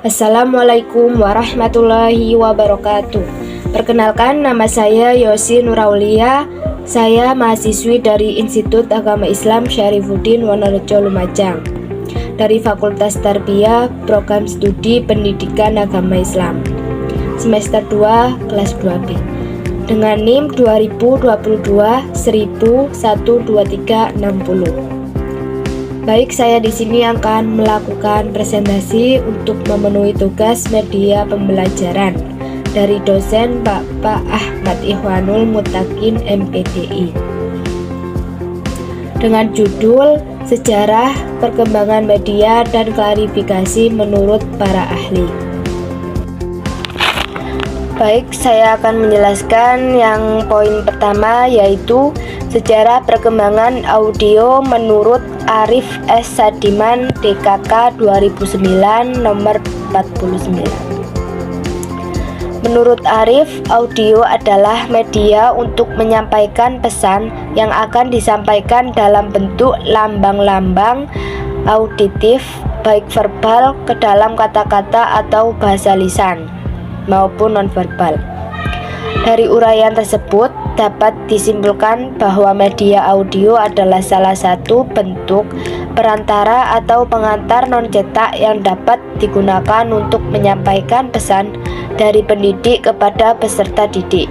Assalamualaikum warahmatullahi wabarakatuh. Perkenalkan, nama saya Yosi Nuraulia. Saya mahasiswi dari Institut Agama Islam Syarifuddin Wonorejo Lumajang dari Fakultas Tarbiyah Program Studi Pendidikan Agama Islam semester 2 kelas 2B dengan NIM 2022 1012360. Baik, saya di sini akan melakukan presentasi untuk memenuhi tugas media pembelajaran dari dosen Bapak Ahmad Ikhwanul Muttaqin MPDI dengan judul Sejarah Perkembangan Media dan Klarifikasi Menurut Para Ahli. Baik, saya akan menjelaskan yang poin pertama, yaitu sejarah perkembangan audio menurut Arif S. Sadiman DKK 2009 nomor 49. Menurut Arif, audio adalah media untuk menyampaikan pesan yang akan disampaikan dalam bentuk lambang-lambang auditif, baik verbal ke dalam kata-kata atau bahasa lisan maupun nonverbal. Dari uraian tersebut dapat disimpulkan bahwa media audio adalah salah satu bentuk perantara atau pengantar non-cetak yang dapat digunakan untuk menyampaikan pesan dari pendidik kepada peserta didik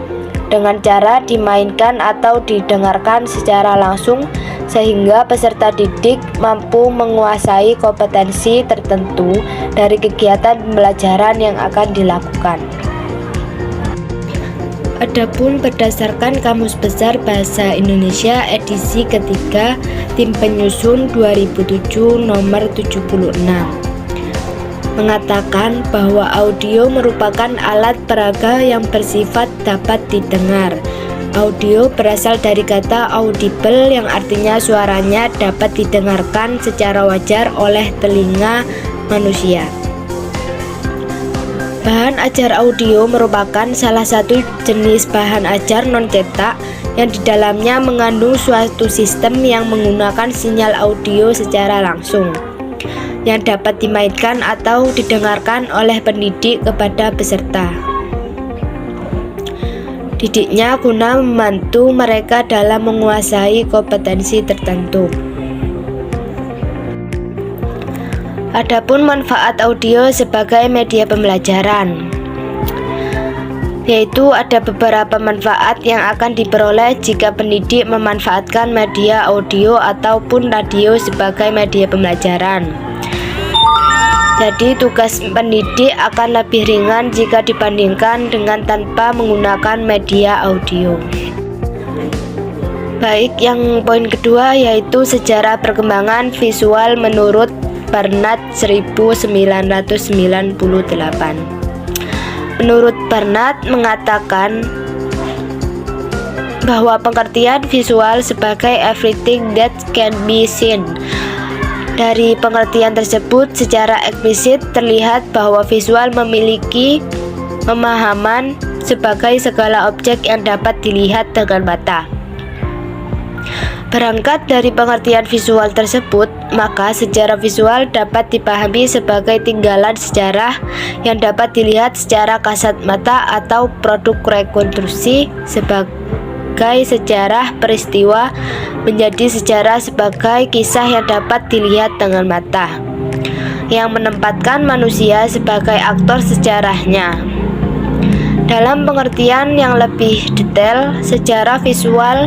dengan cara dimainkan atau didengarkan secara langsung, sehingga peserta didik mampu menguasai kompetensi tertentu dari kegiatan pembelajaran yang akan dilakukan. Adapun berdasarkan Kamus Besar Bahasa Indonesia edisi ketiga Tim Penyusun 2007 nomor 76 mengatakan bahwa audio merupakan alat peraga yang bersifat dapat didengar. Audio berasal dari kata audible yang artinya suaranya dapat didengarkan secara wajar oleh telinga manusia. Bahan ajar audio merupakan salah satu jenis bahan ajar non-cetak yang di dalamnya mengandung suatu sistem yang menggunakan sinyal audio secara langsung yang dapat dimainkan atau didengarkan oleh pendidik kepada peserta didiknya guna membantu mereka dalam menguasai kompetensi tertentu. Adapun manfaat audio sebagai media pembelajaran, yaitu ada beberapa manfaat yang akan diperoleh jika pendidik memanfaatkan media audio ataupun radio sebagai media pembelajaran. Jadi tugas pendidik akan lebih ringan jika dibandingkan dengan tanpa menggunakan media audio. Baik, yang poin kedua yaitu sejarah perkembangan visual menurut Barnard 1998. Menurut Barnard mengatakan bahwa pengertian visual sebagai everything that can be seen. Dari pengertian tersebut secara eksplisit terlihat bahwa visual memiliki pemahaman sebagai segala objek yang dapat dilihat dengan mata. Berangkat dari pengertian visual tersebut, maka sejarah visual dapat dipahami sebagai tinggalan sejarah yang dapat dilihat secara kasat mata atau produk rekonstruksi sebagai sejarah peristiwa menjadi sejarah sebagai kisah yang dapat dilihat dengan mata, yang menempatkan manusia sebagai aktor sejarahnya. Dalam pengertian yang lebih detail, sejarah visual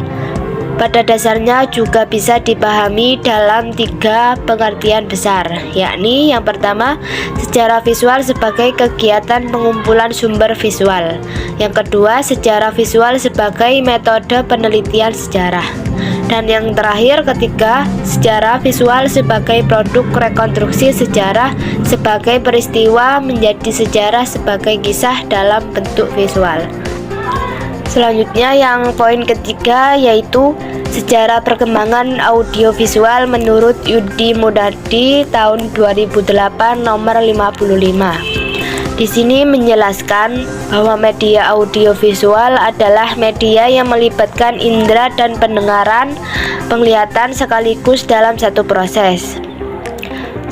pada dasarnya juga bisa dipahami dalam tiga pengertian besar, yakni yang pertama, sejarah visual sebagai kegiatan pengumpulan sumber visual. Yang kedua, sejarah visual sebagai metode penelitian sejarah. Dan yang terakhir, ketiga, sejarah visual sebagai produk rekonstruksi sejarah sebagai peristiwa menjadi sejarah sebagai kisah dalam bentuk visual. Selanjutnya yang poin ketiga yaitu sejarah perkembangan audiovisual menurut Yudi Mudardi tahun 2008 nomor 55. Di sini menjelaskan bahwa media audiovisual adalah media yang melibatkan indera dan pendengaran, penglihatan sekaligus dalam satu proses.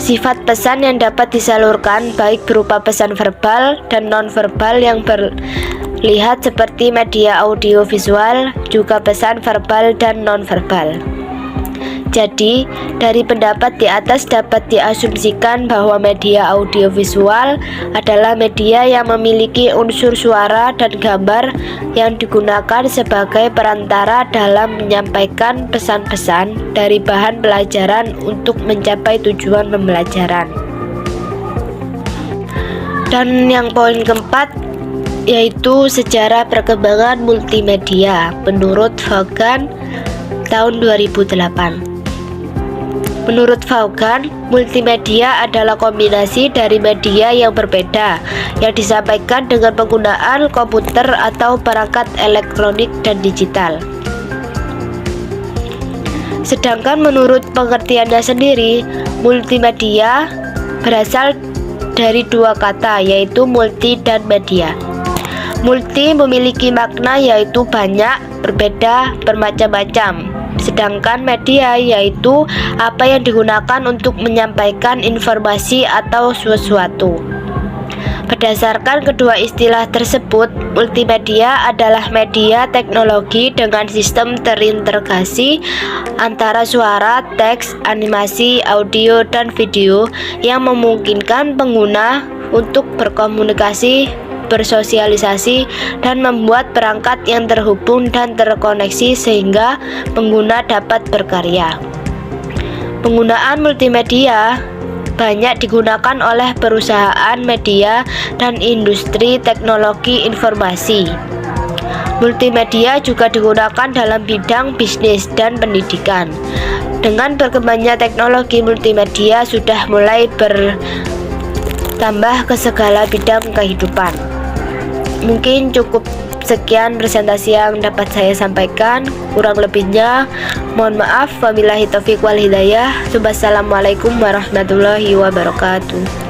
Sifat pesan yang dapat disalurkan baik berupa pesan verbal dan non-verbal yang berlihat seperti media audiovisual, juga pesan verbal dan non-verbal. Jadi, dari pendapat di atas dapat diasumsikan bahwa media audiovisual adalah media yang memiliki unsur suara dan gambar yang digunakan sebagai perantara dalam menyampaikan pesan-pesan dari bahan pelajaran untuk mencapai tujuan pembelajaran. Dan yang poin keempat yaitu sejarah perkembangan multimedia menurut Vaughan tahun 2008. Menurut Vaughan, multimedia adalah kombinasi dari media yang berbeda yang disampaikan dengan penggunaan komputer atau perangkat elektronik dan digital. Sedangkan menurut pengertiannya sendiri, multimedia berasal dari dua kata, yaitu multi dan media. Multi memiliki makna yaitu banyak, berbeda, bermacam-macam. Sedangkan media yaitu apa yang digunakan untuk menyampaikan informasi atau sesuatu. Berdasarkan kedua istilah tersebut, multimedia adalah media teknologi dengan sistem terintegrasi antara suara, teks, animasi, audio, dan video yang memungkinkan pengguna untuk berkomunikasi, bersosialisasi, dan membuat perangkat yang terhubung dan terkoneksi sehingga pengguna dapat berkarya. Penggunaan multimedia banyak digunakan oleh perusahaan media dan industri teknologi informasi. Multimedia juga digunakan dalam bidang bisnis dan pendidikan. Dengan berkembangnya teknologi, multimedia sudah mulai bertambah ke segala bidang kehidupan. Mungkin cukup sekian presentasi yang dapat saya sampaikan. Kurang lebihnya mohon maaf. Wabillahi taufiq wal hidayah. Wassalamualaikum warahmatullahi wabarakatuh.